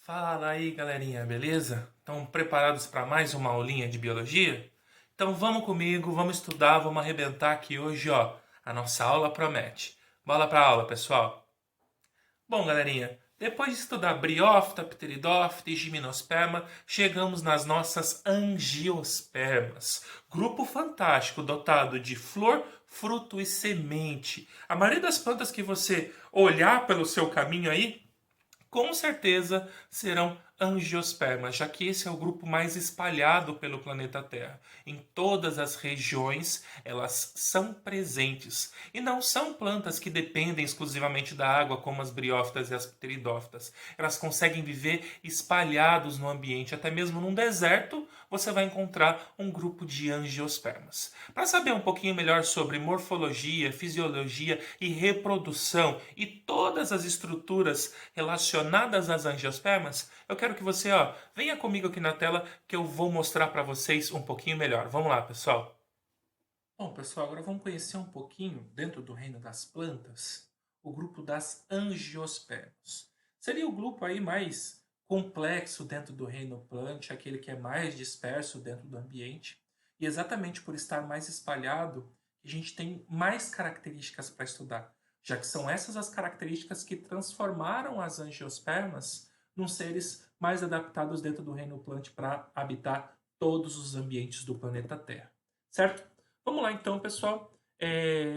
Fala aí, galerinha, beleza? Estão preparados para mais uma aulinha de biologia? Então vamos comigo, vamos estudar, vamos arrebentar aqui hoje, ó. A nossa aula promete. Bola para aula, pessoal. Bom, galerinha, depois de estudar briófita, pteridófita e gimnosperma, chegamos nas nossas angiospermas. Grupo fantástico dotado de flor, fruto e semente. A maioria das plantas que você olhar pelo seu caminho aí com certeza serão angiospermas, já que esse é o grupo mais espalhado pelo planeta Terra. Em todas as regiões elas são presentes. E não são plantas que dependem exclusivamente da água, como as briófitas e as pteridófitas. Elas conseguem viver espalhados no ambiente, até mesmo num deserto você vai encontrar um grupo de angiospermas. Para saber um pouquinho melhor sobre morfologia, fisiologia e reprodução e todas as estruturas relacionadas às angiospermas, eu quero que você, venha comigo aqui na tela que eu vou mostrar para vocês um pouquinho melhor. Vamos lá, pessoal. Bom, pessoal, agora vamos conhecer um pouquinho, dentro do reino das plantas, o grupo das angiospermas. Seria o grupo aí mais complexo dentro do reino plant, aquele que é mais disperso dentro do ambiente. E exatamente por estar mais espalhado, a gente tem mais características para estudar, já que são essas as características que transformaram as angiospermas num seres mais adaptados dentro do reino plant para habitar todos os ambientes do planeta Terra. Certo? Vamos lá então, pessoal.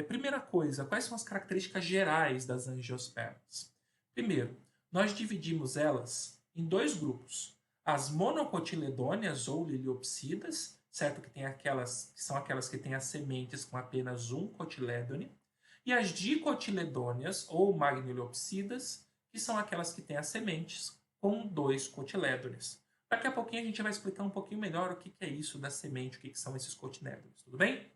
Primeira coisa, quais são as características gerais das angiospermas? Primeiro, nós dividimos elas em dois grupos. As monocotiledôneas ou liliopsidas, certo? Que são aquelas que têm as sementes com apenas um cotilédone, e as dicotiledôneas ou magniliopsidas, que são aquelas que têm as sementes com dois cotilédones. Daqui a pouquinho a gente vai explicar um pouquinho melhor o que é isso da semente, o que são esses cotilédones, tudo bem?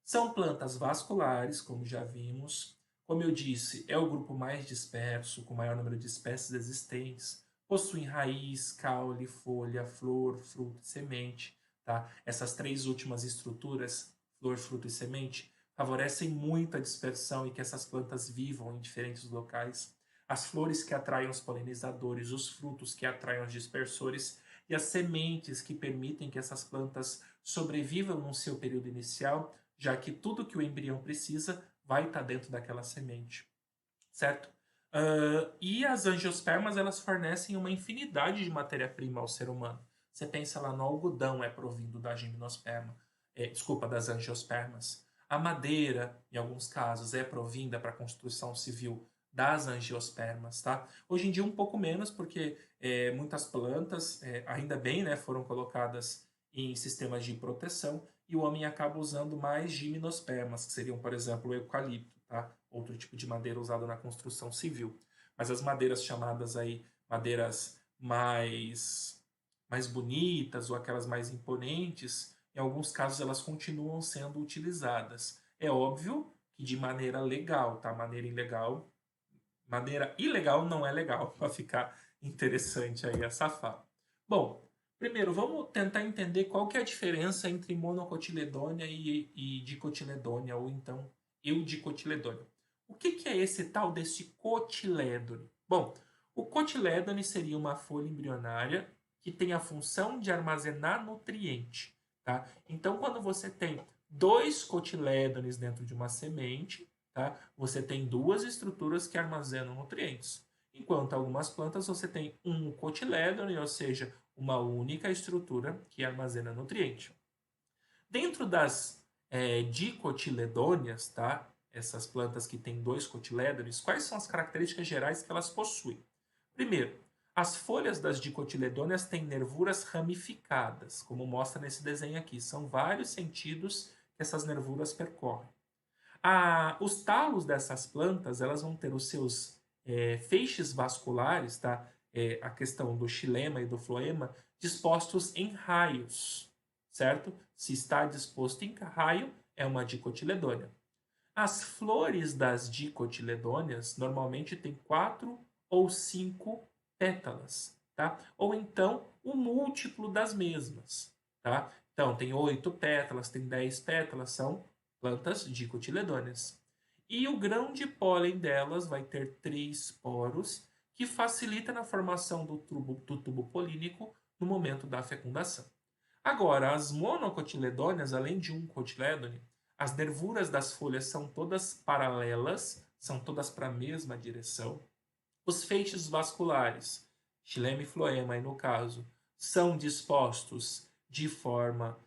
São plantas vasculares, como já vimos. Como eu disse, é o grupo mais disperso, com o maior número de espécies existentes. Possuem raiz, caule, folha, flor, fruto e semente. Tá? Essas três últimas estruturas, flor, fruto e semente, favorecem muito a dispersão e que essas plantas vivam em diferentes locais. As flores que atraem os polinizadores, os frutos que atraem os dispersores e as sementes que permitem que essas plantas sobrevivam no seu período inicial, já que tudo que o embrião precisa vai estar dentro daquela semente, certo? E as angiospermas, elas fornecem uma infinidade de matéria-prima ao ser humano. Você pensa lá no algodão é provindo da gimnosperma, desculpa, das angiospermas. A madeira, em alguns casos, é provinda para a construção civil das angiospermas, tá? Hoje em dia um pouco menos, porque muitas plantas, ainda bem, né, foram colocadas em sistemas de proteção e o homem acaba usando mais gimnospermas, que seriam, por exemplo, o eucalipto, tá? Outro tipo de madeira usada na construção civil. Mas as madeiras chamadas aí, madeiras mais bonitas ou aquelas mais imponentes, em alguns casos elas continuam sendo utilizadas. É óbvio que de maneira legal, tá? Maneira ilegal não é legal, para ficar interessante aí essa fala. Bom, primeiro vamos tentar entender qual que é a diferença entre monocotiledônia e dicotiledônia, ou então eudicotiledônia. O que é esse tal desse cotilédone? Bom, o cotilédone seria uma folha embrionária que tem a função de armazenar nutriente. Tá? Então, quando você tem dois cotilédones dentro de uma semente, tá? Você tem duas estruturas que armazenam nutrientes. Enquanto algumas plantas você tem um cotilédone, ou seja, uma única estrutura que armazena nutriente. Dentro das dicotiledôneas, tá? Essas plantas que têm dois cotilédones, quais são as características gerais que elas possuem? Primeiro, as folhas das dicotiledôneas têm nervuras ramificadas, como mostra nesse desenho aqui. São vários sentidos que essas nervuras percorrem. Os talos dessas plantas, elas vão ter os seus feixes vasculares, tá? A questão do xilema e do floema, dispostos em raios, certo? Se está disposto em raio, é uma dicotiledônia. As flores das dicotiledôneas normalmente têm 4 ou 5 pétalas, tá? Ou então o múltiplo das mesmas, tá? Então tem 8 pétalas, tem 10 pétalas, são plantas dicotiledôneas. E o grão de pólen delas vai ter 3 poros que facilita na formação do tubo polínico no momento da fecundação. Agora, as monocotiledôneas, além de um cotilédone, as nervuras das folhas são todas paralelas, são todas para a mesma direção. Os feixes vasculares, xilema e floema, aí no caso, são dispostos de forma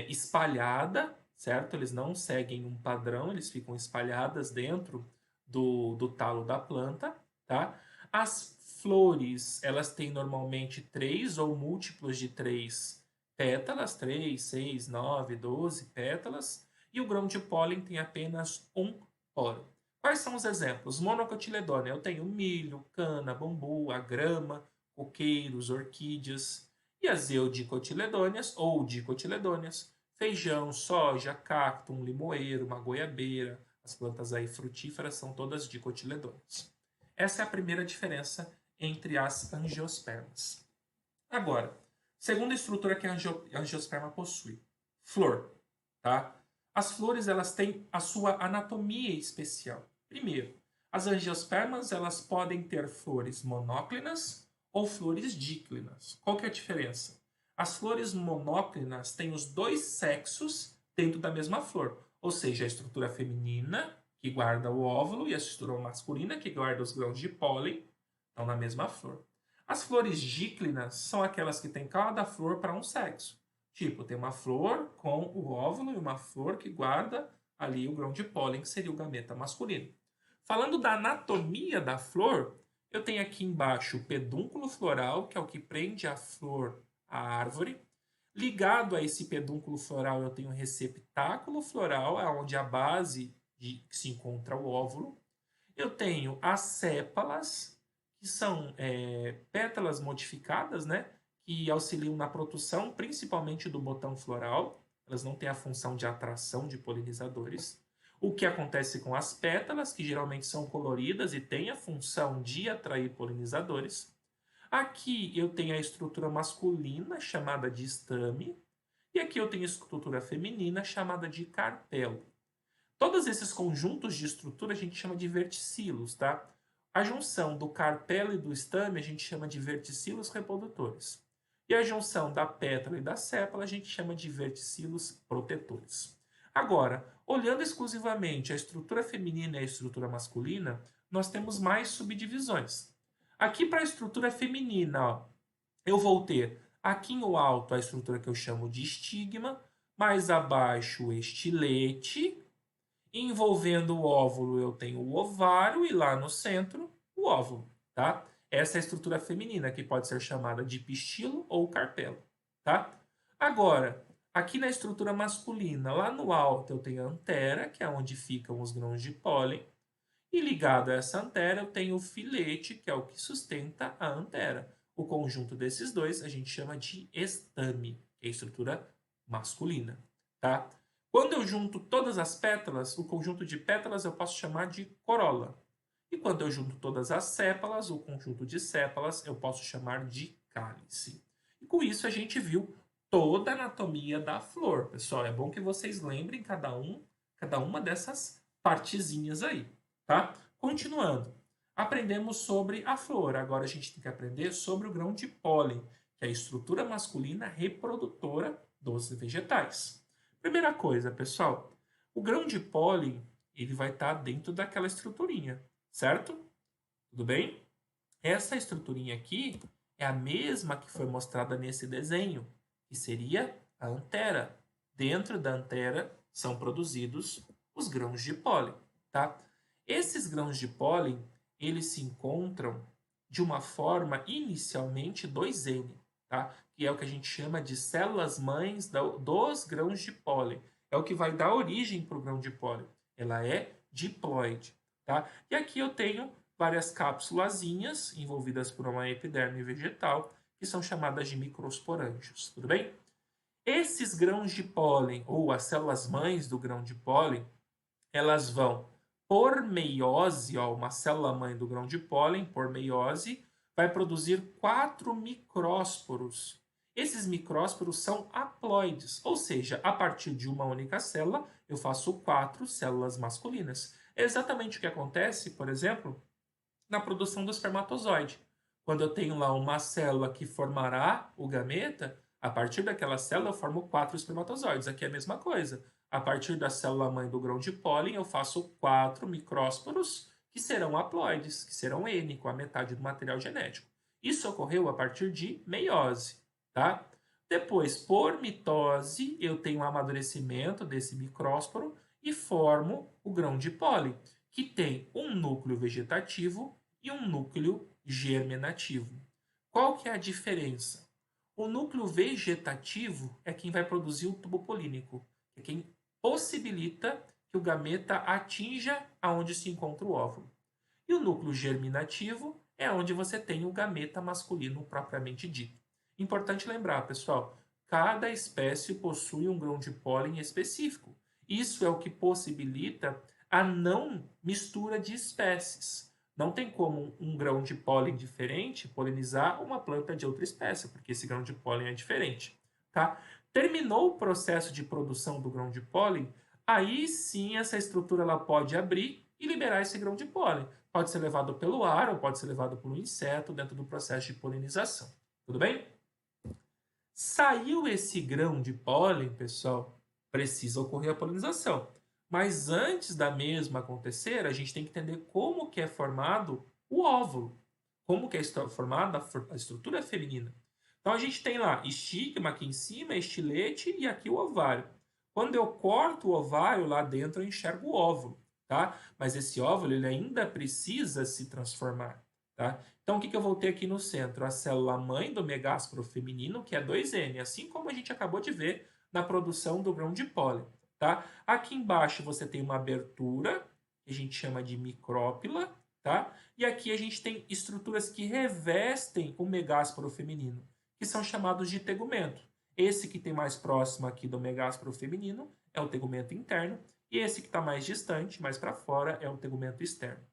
espalhada, certo? Eles não seguem um padrão, eles ficam espalhadas dentro do talo da planta, tá? As flores, elas têm normalmente 3 ou múltiplos de 3 pétalas, 3, 6, 9, 12 pétalas, e o grão de pólen tem apenas um poro. Quais são os exemplos? Monocotiledônea, eu tenho milho, cana, bambu, a grama, coqueiros, orquídeas. E as eudicotiledôneas ou dicotiledôneas, feijão, soja, cacto, um limoeiro, uma goiabeira, as plantas aí frutíferas são todas dicotiledôneas. Essa é a primeira diferença entre as angiospermas. Agora, segunda estrutura que a angiosperma possui, flor, tá? As flores, elas têm a sua anatomia especial. Primeiro, as angiospermas, elas podem ter flores monóclinas ou flores díclinas. Qual que é a diferença? As flores monóclinas têm os dois sexos dentro da mesma flor, ou seja, a estrutura feminina, que guarda o óvulo, e a estrutura masculina, que guarda os grãos de pólen, estão na mesma flor. As flores díclinas são aquelas que têm cada flor para um sexo. Tipo, tem uma flor com o óvulo e uma flor que guarda ali o grão de pólen, que seria o gameta masculino. Falando da anatomia da flor, eu tenho aqui embaixo o pedúnculo floral, que é o que prende a flor à árvore. Ligado a esse pedúnculo floral, eu tenho o receptáculo floral, é onde a base que se encontra o óvulo. Eu tenho as sépalas, que são pétalas modificadas, né? Que auxiliam na produção, principalmente do botão floral. Elas não têm a função de atração de polinizadores. O que acontece com as pétalas, que geralmente são coloridas e têm a função de atrair polinizadores. Aqui eu tenho a estrutura masculina, chamada de estame, e aqui eu tenho a estrutura feminina, chamada de carpelo. Todos esses conjuntos de estrutura a gente chama de verticilos, tá? A junção do carpelo e do estame a gente chama de verticilos reprodutores. E a junção da pétala e da sépala a gente chama de verticilos protetores. Agora, olhando exclusivamente a estrutura feminina e a estrutura masculina, nós temos mais subdivisões. Aqui para a estrutura feminina, ó, eu vou ter aqui no alto a estrutura que eu chamo de estigma, mais abaixo o estilete, envolvendo o óvulo eu tenho o ovário e lá no centro o óvulo, tá? Essa é a estrutura feminina, que pode ser chamada de pistilo ou carpelo, tá? Agora, aqui na estrutura masculina, lá no alto eu tenho a antera, que é onde ficam os grãos de pólen, e ligado a essa antera eu tenho o filete, que é o que sustenta a antera. O conjunto desses dois a gente chama de estame, que é a estrutura masculina, tá? Quando eu junto todas as pétalas, o conjunto de pétalas eu posso chamar de corola. E quando eu junto todas as sépalas, o conjunto de sépalas eu posso chamar de cálice. E com isso a gente viu toda a anatomia da flor. Pessoal, é bom que vocês lembrem cada uma dessas partezinhas aí, tá? Continuando. Aprendemos sobre a flor. Agora a gente tem que aprender sobre o grão de pólen, que é a estrutura masculina reprodutora dos vegetais. Primeira coisa, pessoal, o grão de pólen ele vai estar dentro daquela estruturinha, certo? Tudo bem? Essa estruturinha aqui é a mesma que foi mostrada nesse desenho, que seria a antera. Dentro da antera são produzidos os grãos de pólen, tá? Esses grãos de pólen, eles se encontram de uma forma inicialmente 2N, tá? Que é o que a gente chama de células mães dos grãos de pólen. É o que vai dar origem para o grão de pólen. Ela é diploide, tá? E aqui eu tenho várias cápsulazinhas envolvidas por uma epiderme vegetal, que são chamadas de microsporângios, tudo bem? Esses grãos de pólen, ou as células mães do grão de pólen, elas vão por meiose, ó, uma célula mãe do grão de pólen, por meiose, vai produzir 4 micrósporos. Esses micrósporos são haploides, ou seja, a partir de uma única célula, eu faço 4 células masculinas. É exatamente o que acontece, por exemplo, na produção do espermatozoide. Quando eu tenho lá uma célula que formará o gameta, a partir daquela célula eu formo 4 espermatozoides. Aqui é a mesma coisa. A partir da célula mãe do grão de pólen, eu faço 4 micrósporos que serão haploides, que serão N, com a metade do material genético. Isso ocorreu a partir de meiose, tá? Depois, por mitose, eu tenho um amadurecimento desse micrósporo e formo o grão de pólen, que tem um núcleo vegetativo e um núcleo germinativo. Qual que é a diferença? O núcleo vegetativo é quem vai produzir o tubo polínico, é quem possibilita que o gameta atinja aonde se encontra o óvulo. E o núcleo germinativo é onde você tem o gameta masculino propriamente dito. Importante lembrar, pessoal, cada espécie possui um grão de pólen específico. Isso é o que possibilita a não mistura de espécies. Não tem como um grão de pólen diferente polinizar uma planta de outra espécie, porque esse grão de pólen é diferente. Tá? Terminou o processo de produção do grão de pólen, aí sim essa estrutura ela pode abrir e liberar esse grão de pólen. Pode ser levado pelo ar ou pode ser levado por um inseto dentro do processo de polinização. Tudo bem? Saiu esse grão de pólen, pessoal, precisa ocorrer a polinização. Mas antes da mesma acontecer, a gente tem que entender como que é formado o óvulo, como que é formada a estrutura feminina. Então a gente tem lá estigma aqui em cima, estilete e aqui o ovário. Quando eu corto o ovário, lá dentro eu enxergo o óvulo, tá? Mas esse óvulo ele ainda precisa se transformar, tá? Então o que eu vou ter aqui no centro? A célula mãe do megásporo feminino, que é 2N, assim como a gente acabou de ver na produção do grão de pólen, tá? Aqui embaixo você tem uma abertura, que a gente chama de micrópila, tá? E aqui a gente tem estruturas que revestem o megásporo feminino, que são chamados de tegumento. Esse que tem mais próximo aqui do megásporo feminino é o tegumento interno, e esse que está mais distante, mais para fora, é o tegumento externo.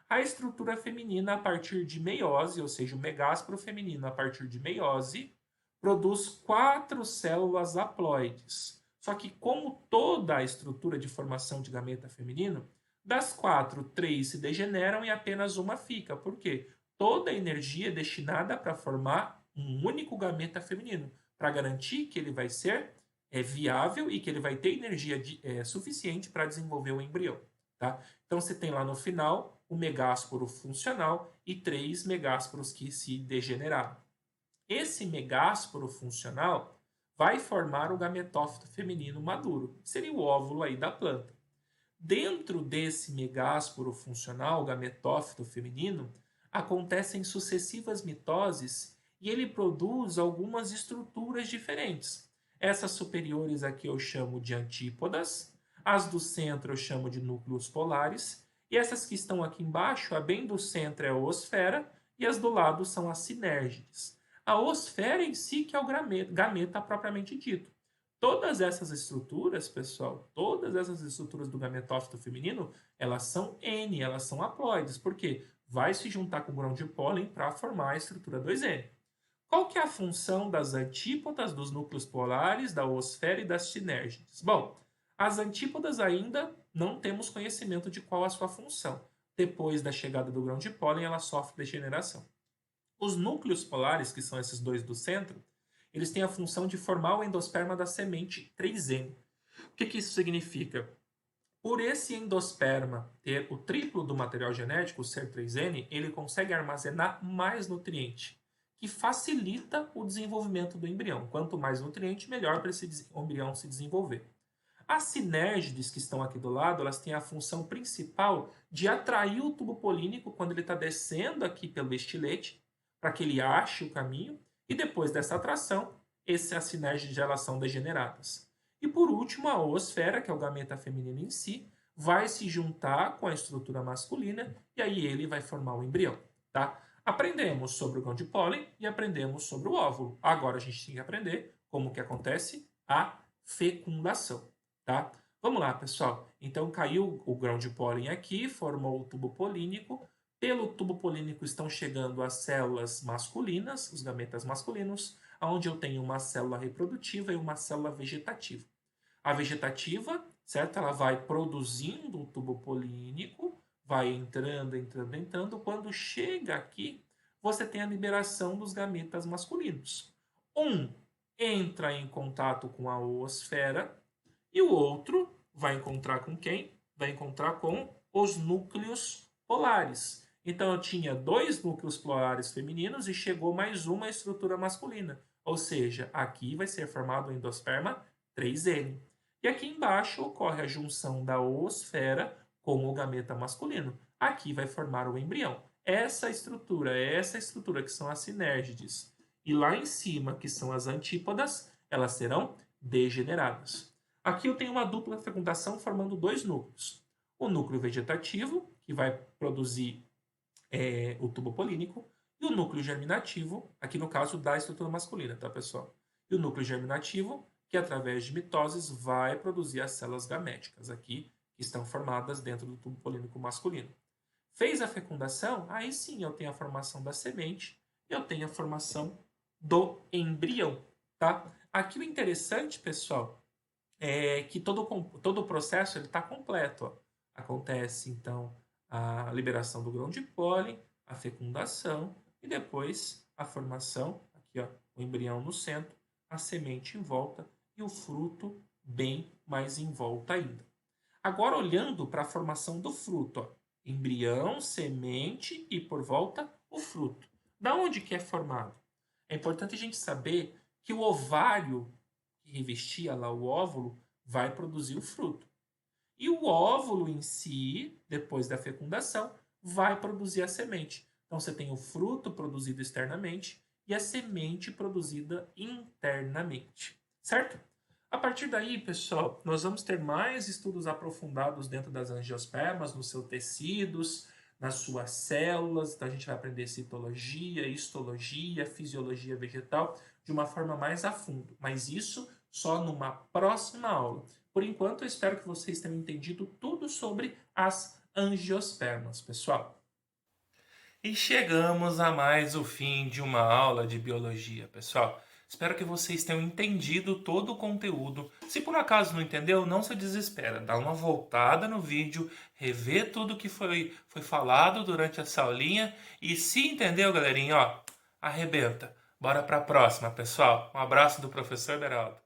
A estrutura feminina, a partir de meiose, ou seja, o megásporo feminino, a partir de meiose, produz 4 células haploides. Só que, como toda a estrutura de formação de gameta feminino, das 4, 3 se degeneram e apenas uma fica. Por quê? Toda a energia é destinada para formar um único gameta feminino, para garantir que ele vai ser viável e que ele vai ter energia suficiente para desenvolver o embrião. Tá? Então você tem lá no final o megásporo funcional e 3 megásporos que se degeneraram. Esse megásporo funcional vai formar o gametófito feminino maduro, seria o óvulo aí da planta. Dentro desse megásporo funcional, o gametófito feminino, acontecem sucessivas mitoses e ele produz algumas estruturas diferentes. Essas superiores aqui eu chamo de antípodas, as do centro eu chamo de núcleos polares, e essas que estão aqui embaixo, a bem do centro é a osfera, e as do lado são as sinérgides. A osfera em si que é o gameta propriamente dito. Todas essas estruturas, pessoal, todas essas estruturas do gametófito feminino, elas são N, elas são haploides. Por quê? Vai se juntar com o grão de pólen para formar a estrutura 2N. Qual que é a função das antípodas, dos núcleos polares, da osfera e das sinérgides? Bom, as antípodas ainda não temos conhecimento de qual a sua função. Depois da chegada do grão de pólen, ela sofre degeneração. Os núcleos polares, que são esses dois do centro, eles têm a função de formar o endosperma da semente 3N. O que isso significa? Por esse endosperma ter o triplo do material genético, ser 3N, ele consegue armazenar mais nutriente, que facilita o desenvolvimento do embrião. Quanto mais nutriente, melhor para esse embrião se desenvolver. As sinérgides que estão aqui do lado, elas têm a função principal de atrair o tubo polínico quando ele está descendo aqui pelo estilete, para que ele ache o caminho, e depois dessa atração, as sinérgides elas são degeneradas. E por último, a oosfera, que é o gameta feminino em si, vai se juntar com a estrutura masculina e aí ele vai formar o embrião, tá? Aprendemos sobre o grão de pólen e aprendemos sobre o óvulo. Agora a gente tem que aprender como que acontece a fecundação, tá? Vamos lá, pessoal. Então caiu o grão de pólen aqui, formou o tubo polínico. Pelo tubo polínico estão chegando as células masculinas, os gametas masculinos, onde eu tenho uma célula reprodutiva e uma célula vegetativa. A vegetativa, certo? Ela vai produzindo o tubo polínico, vai entrando, entrando, entrando. Quando chega aqui, você tem a liberação dos gametas masculinos. Um entra em contato com a oosfera e o outro vai encontrar com quem? Vai encontrar com os núcleos polares. Então eu tinha 2 núcleos polares femininos e chegou mais uma estrutura masculina. Ou seja, aqui vai ser formado o endosperma 3N. E aqui embaixo ocorre a junção da oosfera com o gameta masculino. Aqui vai formar o embrião. Essa estrutura que são as sinérgides, e lá em cima, que são as antípodas, elas serão degeneradas. Aqui eu tenho uma dupla fecundação formando 2 núcleos. O núcleo vegetativo, que vai produzir o tubo polínico, e o núcleo germinativo, aqui no caso da estrutura masculina, tá, pessoal? E o núcleo germinativo, que através de mitoses vai produzir as células gaméticas, aqui, que estão formadas dentro do tubo polínico masculino. Fez a fecundação, aí sim eu tenho a formação da semente e eu tenho a formação do embrião, tá? Aqui o interessante, pessoal, é que todo o processo está completo. Ó. Acontece, então, a liberação do grão de pólen, a fecundação e depois a formação, aqui ó, o embrião no centro, a semente em volta e o fruto bem mais em volta ainda. Agora, olhando para a formação do fruto, ó, embrião, semente e, por volta, o fruto. Da onde que é formado? É importante a gente saber que o ovário que revestia lá o óvulo vai produzir o fruto. E o óvulo em si, depois da fecundação, vai produzir a semente. Então você tem o fruto produzido externamente e a semente produzida internamente. Certo? A partir daí, pessoal, nós vamos ter mais estudos aprofundados dentro das angiospermas, nos seus tecidos, nas suas células. Então a gente vai aprender citologia, histologia, fisiologia vegetal de uma forma mais a fundo. Mas isso só numa próxima aula. Por enquanto, eu espero que vocês tenham entendido tudo sobre as angiospermas, pessoal. E chegamos a mais o fim de uma aula de biologia, pessoal. Espero que vocês tenham entendido todo o conteúdo. Se por acaso não entendeu, não se desespera. Dá uma voltada no vídeo, revê tudo que foi falado durante essa aulinha. E se entendeu, galerinha, ó, arrebenta. Bora para a próxima, pessoal. Um abraço do professor Beraldo.